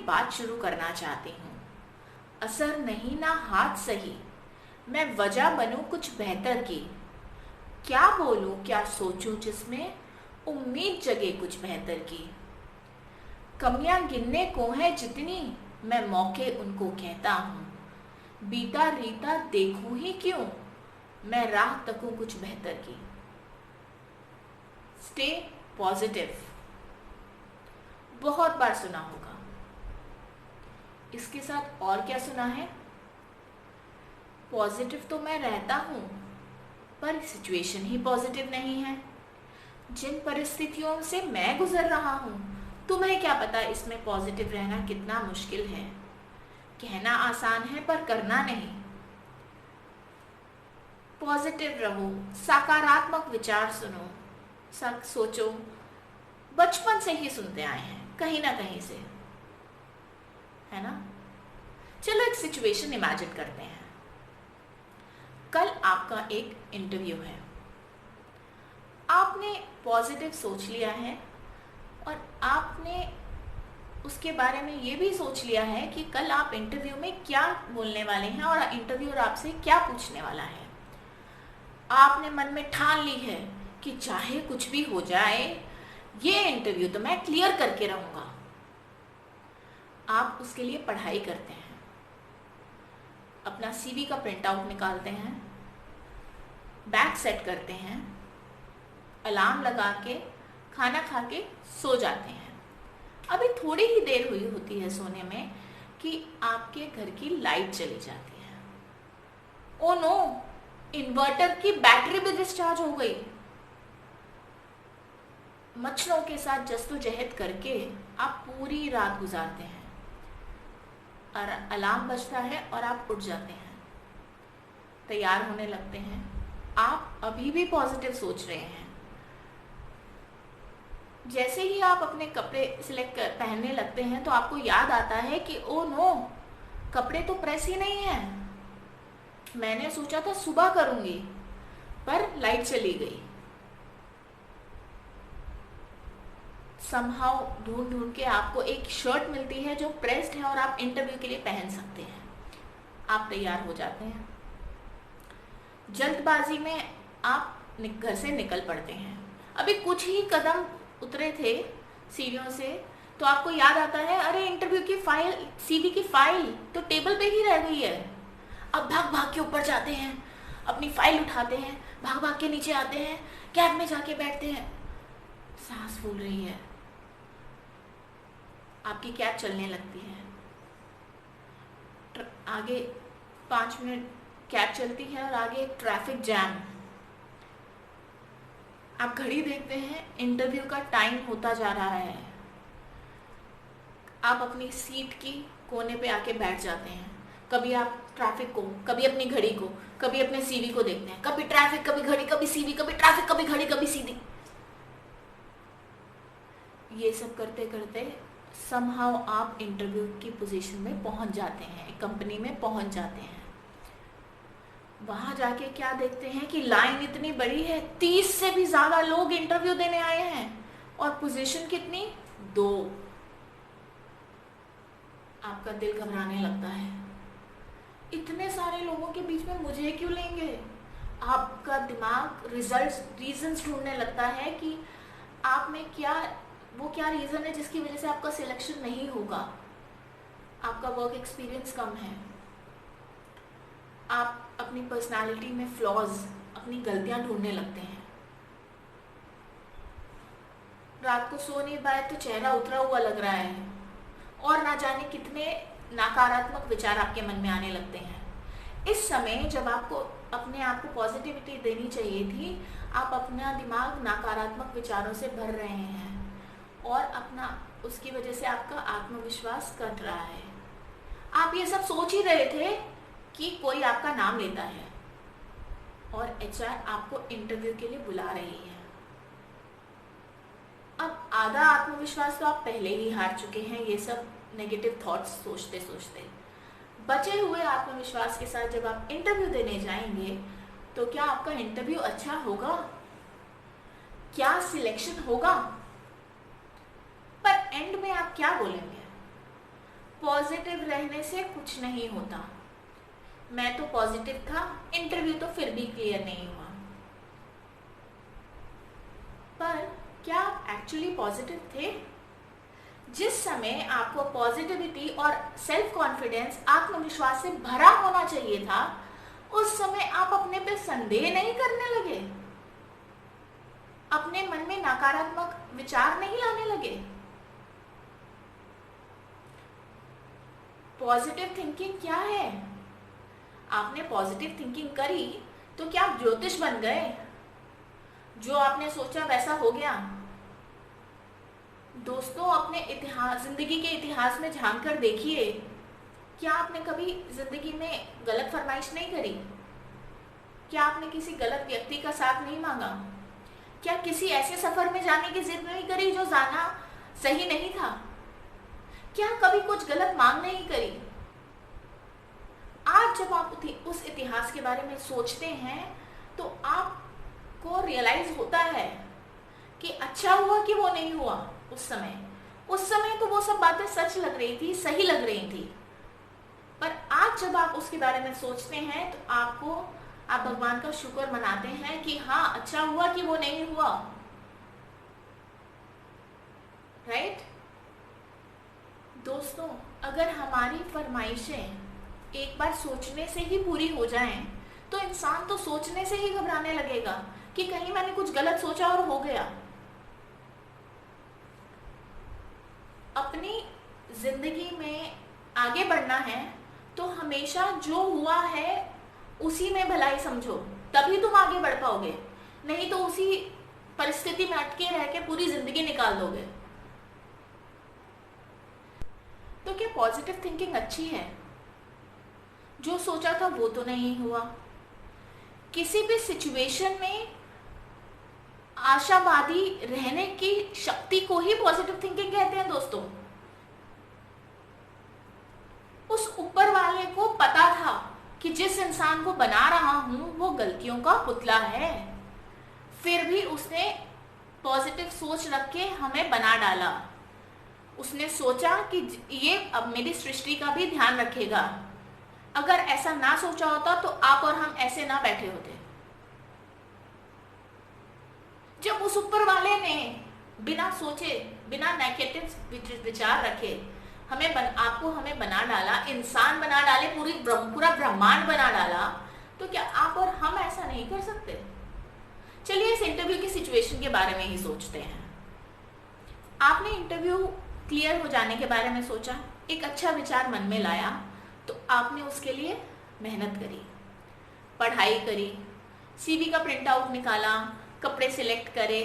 बात शुरू करना चाहती हूँ। असर नहीं ना हाथ सही, मैं वजह बनूं कुछ बेहतर की। क्या बोलूं क्या सोचूं जिसमें उम्मीद जगे कुछ बेहतर की। कमियां गिनने को है जितनी, मैं मौके उनको कहता हूँ। बीता रीता देखूं ही क्यों, मैं राह तकूं कुछ बेहतर की। स्टे पॉजिटिव, बहुत बार सुना होगा। इसके साथ और क्या सुना है? पॉजिटिव तो मैं रहता हूँ, पर सिचुएशन ही पॉजिटिव नहीं है। जिन परिस्थितियों से मैं गुजर रहा हूँ, तुम्हें क्या पता इसमें पॉजिटिव रहना कितना मुश्किल है। कहना आसान है पर करना नहीं। पॉजिटिव रहो, सकारात्मक विचार सुनो, सोचो। बचपन से ही सुनते आए हैं कहीं ना कहीं से, है ना। चलो एक सिचुएशन इमेजिन करते हैं। कल आपका एक इंटरव्यू है। आपने पॉजिटिव सोच लिया है और आपने उसके बारे में ये भी सोच लिया है कि कल आप इंटरव्यू में क्या बोलने वाले हैं और इंटरव्यूअर आपसे क्या पूछने वाला है। आपने मन में ठान ली है कि चाहे कुछ भी हो जाए, ये इंटरव्यू तो मैं क्लियर करके रहूंगा। आप उसके लिए पढ़ाई करते हैं, अपना सीवी का प्रिंट आउट निकालते हैं, बैग सेट करते हैं, अलार्म लगा के खाना खा के सो जाते हैं। अभी थोड़ी ही देर हुई होती है सोने में कि आपके घर की लाइट चली जाती है। ओ नो, इन्वर्टर की बैटरी भी डिस्चार्ज हो गई। मच्छरों के साथ जद्दोजहद करके आप पूरी रात गुजारते हैं और अलार्म बजता है और आप उठ जाते हैं, तैयार होने लगते हैं। आप अभी भी पॉजिटिव सोच रहे हैं। जैसे ही आप अपने कपड़े सिलेक्ट कर पहनने लगते हैं तो आपको याद आता है कि ओ नो, कपड़े तो प्रेस ही नहीं है। मैंने सोचा था सुबह करूंगी, पर लाइट चली गई। समहाउ ढूंढ ढूंढ के आपको एक शर्ट मिलती है जो प्रेस्ड है और आप इंटरव्यू के लिए पहन सकते हैं। आप तैयार हो जाते हैं। जल्दबाजी में आप घर से निकल पड़ते हैं। अभी कुछ ही कदम उतरे थे सीढ़ियों से तो आपको याद आता है, अरे इंटरव्यू की फाइल, सीवी की फाइल तो टेबल पे ही रह गई है। अब भाग भाग के ऊपर जाते हैं, अपनी फाइल उठाते हैं, भाग भाग के नीचे आते हैं, कैब में जाके बैठते हैं। सांस फूल रही है, आपकी कैब चलने लगती है। आगे 5 मिनट कैब चलती है और आगे ट्रैफिक जैम। आप घड़ी देखते हैं, इंटरव्यू का टाइम होता जा रहा है। आप अपनी सीट की कोने पे आके बैठ जाते हैं। कभी आप ट्रैफिक को, कभी अपनी घड़ी को, कभी अपने सीवी को देखते हैं। कभी ट्रैफिक, कभी घड़ी, कभी सीवी, कभी ट्रैफिक, कभी घड़ी, कभी सीवी। ये सब करते करते समहाउ आप इंटरव्यू की पोजीशन में पहुंच जाते हैं, कंपनी में पहुंच जाते हैं। वहां जाके क्या देखते हैं कि लाइन इतनी बड़ी है, 30 से भी ज्यादा लोग इंटरव्यू देने आए हैं और पोजीशन कितनी, 2। आपका दिल घबराने लगता है। इतने सारे लोगों के बीच में मुझे क्यों लेंगे। आपका दिमाग रीजंस ढूंढने लगता है कि आप में क्या रीजन है जिसकी वजह से आपका सिलेक्शन नहीं होगा। आपका वर्क एक्सपीरियंस कम है, आप अपनी पर्सनालिटी में फ्लॉज, अपनी गलतियां ढूंढने लगते हैं। रात को सो नहीं पाए तो चेहरा उतरा हुआ लग रहा है और ना जाने कितने नकारात्मक विचार आपके मन में आने लगते हैं। इस समय जब आपको अपने आप को पॉजिटिविटी देनी चाहिए थी, आप अपना दिमाग नकारात्मक विचारों से भर रहे हैं और उसकी वजह से आपका आत्मविश्वास घट रहा है। आप ये सब सोच ही रहे थे कि कोई आपका नाम लेता है और एचआर आपको इंटरव्यू के लिए बुला रही है। अब आधा आत्मविश्वास तो आप पहले ही हार चुके हैं ये सब नेगेटिव थॉट्स सोचते सोचते। बचे हुए आत्मविश्वास के साथ जब आप इंटरव्यू देने जाएंगे तो क्या आपका इंटरव्यू अच्छा होगा, क्या सिलेक्शन होगा, पर एंड में आप क्या बोलेंगे। पॉजिटिव रहने से कुछ नहीं होता। मैं तो पॉजिटिव था, इंटरव्यू तो फिर भी क्लियर नहीं हुआ। पर क्या आप एक्चुअली पॉजिटिव थे? जिस समय आपको पॉजिटिविटी और सेल्फ कॉन्फिडेंस, आत्मविश्वास से भरा होना चाहिए था, उस समय आप अपने पे संदेह नहीं करने लगे, अपने मन में नकारात्मक विचार नहीं लाने लगे। पॉजिटिव थिंकिंग क्या है? आपने पॉजिटिव थिंकिंग करी तो क्या आप ज्योतिष बन गए? जो आपने सोचा वैसा हो गया? दोस्तों, अपने इतिहास, जिंदगी के इतिहास में झांक कर देखिए, क्या आपने कभी जिंदगी में गलत फरमाइश नहीं करी? क्या आपने किसी गलत व्यक्ति का साथ नहीं मांगा? क्या किसी ऐसे सफर में जाने की जिद नहीं करी जो जाना सही नहीं था? क्या कभी कुछ गलत मांग नहीं करी? आज जब आप उस इतिहास के बारे में सोचते हैं तो आपको रियलाइज होता है कि अच्छा हुआ कि वो नहीं हुआ। उस समय तो वो सब बातें सच लग रही थी, सही लग रही थी, पर आज जब आप उसके बारे में सोचते हैं तो आप भगवान का शुक्र मनाते हैं कि हाँ, अच्छा हुआ कि वो नहीं हुआ। राइट? दोस्तों, अगर हमारी फरमाइशें एक बार सोचने से ही पूरी हो जाएं, तो इंसान तो सोचने से ही घबराने लगेगा कि कहीं मैंने कुछ गलत सोचा और हो गया। अपनी जिंदगी में आगे बढ़ना है तो हमेशा जो हुआ है उसी में भलाई समझो, तभी तुम आगे बढ़ पाओगे। नहीं तो उसी परिस्थिति में अटके रह के पूरी जिंदगी निकाल दोगे। तो क्या पॉजिटिव थिंकिंग अच्छी है? जो सोचा था वो तो नहीं हुआ। किसी भी सिचुएशन में आशावादी रहने की शक्ति को ही पॉजिटिव थिंकिंग कहते हैं दोस्तों। उस ऊपर वाले को पता था कि जिस इंसान को बना रहा हूं वो गलतियों का पुतला है, फिर भी उसने पॉजिटिव सोच रख के हमें बना डाला। उसने सोचा कि ये अब मेरी सृष्टि का भी ध्यान रखेगा। अगर ऐसा ना सोचा होता तो आप और हम ऐसे ना बैठे होते। जब उस ऊपर वाले ने बिना सोचे, बिना नेगेटिव विचार रखे हमें बना डाला, इंसान बना डाले, पूरा ब्रह्मांड बना डाला, तो क्या आप और हम ऐसा नहीं कर सकते? चलिए इस इंटरव्यू की सिचुएशन के बारे में ही सोचते हैं। आपने इंटरव्यू क्लियर हो जाने के बारे में सोचा, एक अच्छा विचार मन में लाया, तो आपने उसके लिए मेहनत करी, पढ़ाई करी, सीवी का प्रिंट आउट निकाला, कपड़े सिलेक्ट करे।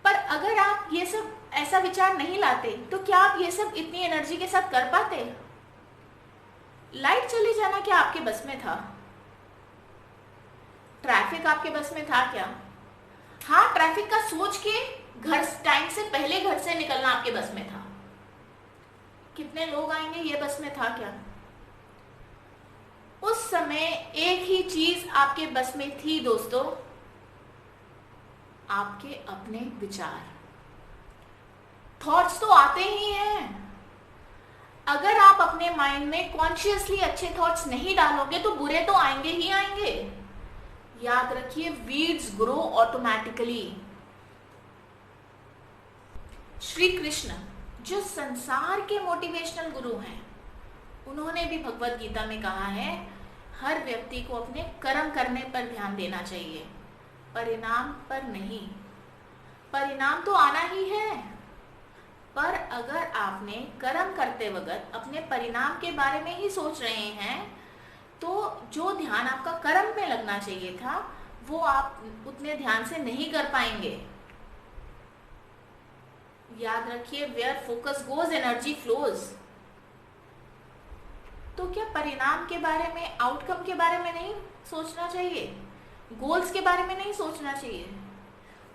पर अगर आप ये सब ऐसा विचार नहीं लाते तो क्या आप ये सब इतनी एनर्जी के साथ कर पाते? लाइट चली जाना क्या आपके बस में था? ट्रैफिक आपके बस में था क्या? हाँ, ट्रैफिक का सोच के घर टाइम से पहले घर से निकलना आपके बस में था। कितने लोग आएंगे ये बस में था क्या? उस समय एक ही चीज आपके बस में थी दोस्तों, आपके अपने विचार। थॉट्स तो आते ही हैं। अगर आप अपने माइंड में कॉन्शियसली अच्छे थॉट्स नहीं डालोगे तो बुरे तो आएंगे ही आएंगे। याद रखिए, weeds grow automatically. Shri Krishna जो संसार के मोटिवेशनल गुरु हैं, उन्होंने भी भगवत गीता में कहा है, हर व्यक्ति को अपने कर्म करने पर ध्यान देना चाहिए, परिणाम पर नहीं। परिणाम तो आना ही है, पर अगर आपने कर्म करते वक्त अपने परिणाम के बारे में ही सोच रहे हैं तो जो ध्यान आपका कर्म में लगना चाहिए था वो आप उतने ध्यान से नहीं कर पाएंगे। याद रखिए, where focus goes energy flows. तो क्या परिणाम के बारे में, आउटकम के बारे में नहीं सोचना चाहिए? गोल्स के बारे में नहीं सोचना चाहिए?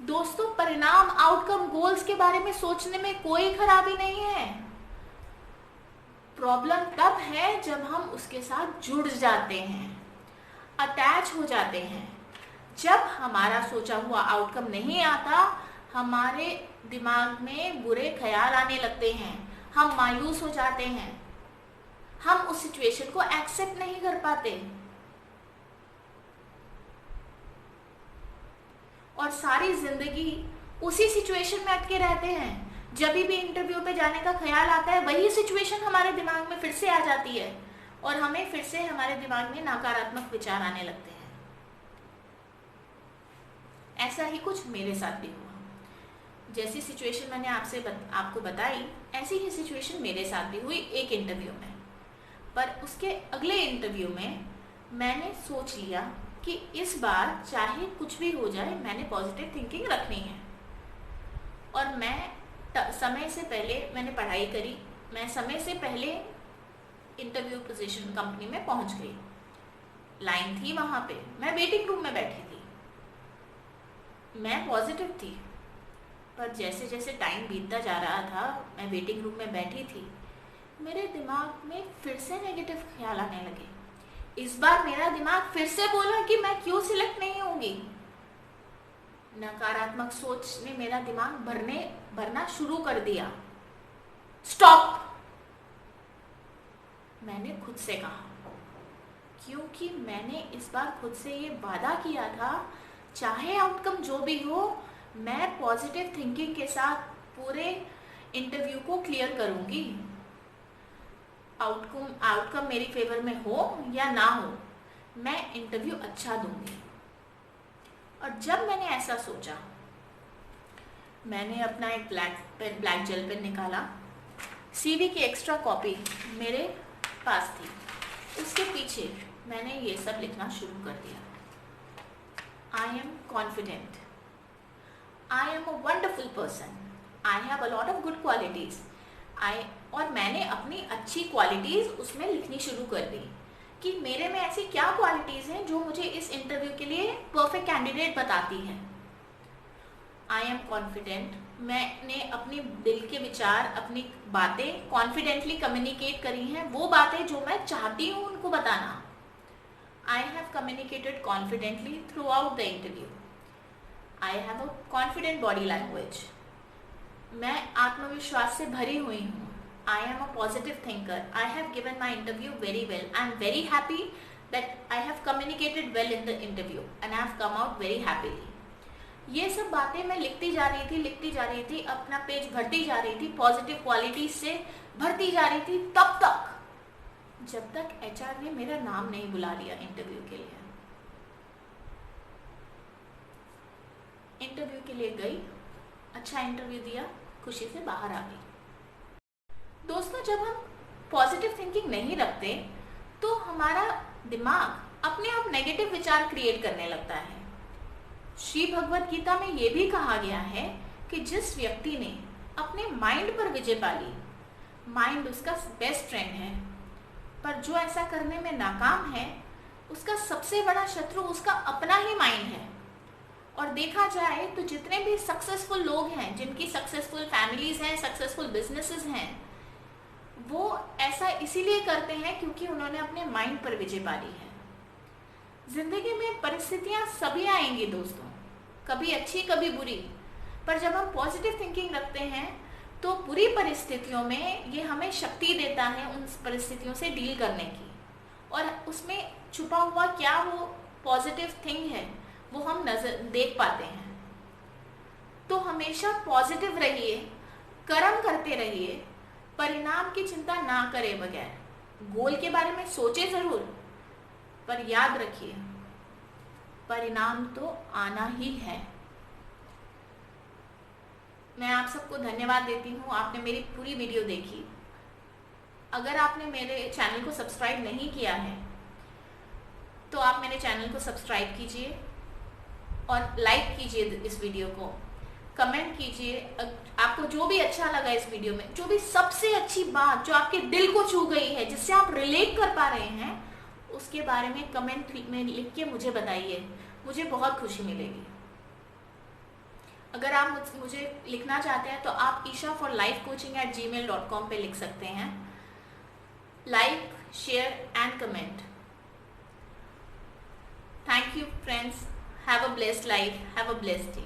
दोस्तों, परिणाम, आउटकम, गोल्स के बारे में सोचने में कोई खराबी नहीं है। प्रॉब्लम तब है जब हम उसके साथ जुड़ जाते हैं, अटैच हो जाते हैं। जब हमारा सोचा हुआ आउटकम नहीं आता, हमारे दिमाग में बुरे ख्याल आने लगते हैं, हम मायूस हो जाते हैं, हम उस सिचुएशन को एक्सेप्ट नहीं कर पाते और सारी जिंदगी उसी सिचुएशन में अटके रहते हैं। जब भी इंटरव्यू पे जाने का ख्याल आता है, वही सिचुएशन हमारे दिमाग में फिर से आ जाती है और हमें फिर से हमारे दिमाग में नकारात्मक विचार आने लगते हैं। ऐसा ही कुछ मेरे साथ भी हुआ। जैसी सिचुएशन मैंने आपको बताई, ऐसी ही सिचुएशन मेरे साथ भी हुई एक इंटरव्यू में। पर उसके अगले इंटरव्यू में मैंने सोच लिया कि इस बार चाहे कुछ भी हो जाए, मैंने पॉजिटिव थिंकिंग रखनी है। और मैं समय से पहले मैंने पढ़ाई करी, मैं समय से पहले इंटरव्यू पोजीशन कंपनी में पहुंच गई। लाइन थी वहाँ पे, मैं वेटिंग रूम में बैठी थी, मैं पॉजिटिव थी। पर जैसे जैसे टाइम बीतता जा रहा था, मैं वेटिंग रूम में बैठी थी, मेरे दिमाग में फिर से नेगेटिव ख्याल आने लगे। इस बार मेरा दिमाग फिर से बोला कि मैं क्यों सिलेक्ट नहीं होंगी। नकारात्मक सोच ने मेरा दिमाग भरना शुरू कर दिया। स्टॉप, मैंने खुद से कहा, क्योंकि मैंने इस बार खुद से ये वादा किया था, चाहे आउटकम जो भी हो, मैं पॉजिटिव थिंकिंग के साथ पूरे इंटरव्यू को क्लियर करूंगी। आउटकम मेरी फेवर में हो या ना हो, मैं इंटरव्यू अच्छा दूंगी। और जब मैंने ऐसा सोचा, मैंने अपना एक ब्लैक जेल पेन निकाला, सीवी की एक्स्ट्रा कॉपी मेरे पास थी, उसके पीछे मैंने ये सब लिखना शुरू कर दिया। I am confident, I am a wonderful person, I have a lot of good qualities. और मैंने अपनी अच्छी क्वालिटीज उसमें लिखनी शुरू कर दी कि मेरे में ऐसी क्या क्वालिटीज हैं जो मुझे इस इंटरव्यू के लिए परफेक्ट कैंडिडेट बताती हैं। आई एम कॉन्फिडेंट, मैंने अपनी दिल के विचार, अपनी बातें कॉन्फिडेंटली कम्युनिकेट करी हैं, वो बातें जो मैं चाहती हूँ उनको बताना। I have communicated confidently through out the interview. I have a confident body language, मैं आत्मविश्वास से भरी हुई हूँ। I am a positive thinker. I have given my interview very well. I am very happy that I have communicated well in the interview and I have come out very happily. ये सब बातें मैं लिखती जा रही थी, अपना page भरती जा रही थी, पॉजिटिव क्वालिटी से भरती जा रही थी, तब तक जब तक HR ने मेरा नाम नहीं बुला लिया इंटरव्यू के लिए। इंटरव्यू के लिए गई, अच्छा इंटरव्यू दिया, खुशी से बाहर आ गई। दोस्तों, जब हम पॉजिटिव थिंकिंग नहीं रखते तो हमारा दिमाग अपने आप नेगेटिव विचार क्रिएट करने लगता है। श्री भगवत गीता में ये भी कहा गया है कि जिस व्यक्ति ने अपने माइंड पर विजय पा ली, माइंड उसका बेस्ट फ्रेंड है, पर जो ऐसा करने में नाकाम है, उसका सबसे बड़ा शत्रु उसका अपना ही माइंड है। और देखा जाए तो जितने भी सक्सेसफुल लोग हैं, जिनकी सक्सेसफुल फैमिलीज हैं, सक्सेसफुल बिजनेसेस हैं, वो ऐसा इसीलिए करते हैं क्योंकि उन्होंने अपने माइंड पर विजय पा ली है। जिंदगी में परिस्थितियां सभी आएंगी दोस्तों, कभी अच्छी कभी बुरी, पर जब हम पॉजिटिव थिंकिंग रखते हैं तो बुरी परिस्थितियों में ये हमें शक्ति देता है उन परिस्थितियों से डील करने की, और उसमें छुपा हुआ क्या वो पॉजिटिव थिंग है वो हम देख पाते हैं। तो हमेशा पॉजिटिव रहिए, कर्म करते रहिए, परिणाम की चिंता ना करें बगैर। गोल के बारे में सोचे जरूर, पर याद रखिए परिणाम तो आना ही है। मैं आप सबको धन्यवाद देती हूँ, आपने मेरी पूरी वीडियो देखी। अगर आपने मेरे चैनल को सब्सक्राइब नहीं किया है तो आप मेरे चैनल को सब्सक्राइब कीजिए और लाइक कीजिए इस वीडियो को, कमेंट कीजिए। आपको जो भी अच्छा लगा इस वीडियो में, जो भी सबसे अच्छी बात जो आपके दिल को छू गई है, जिससे आप रिलेट कर पा रहे हैं, उसके बारे में कमेंट में लिख के मुझे बताइए, मुझे बहुत खुशी मिलेगी। अगर आप मुझे लिखना चाहते हैं तो आप ishaforlifecoaching@gmail.com पे लिख सकते हैं। Like, share and comment. Thank you friends, have a blessed life, have a blessed day.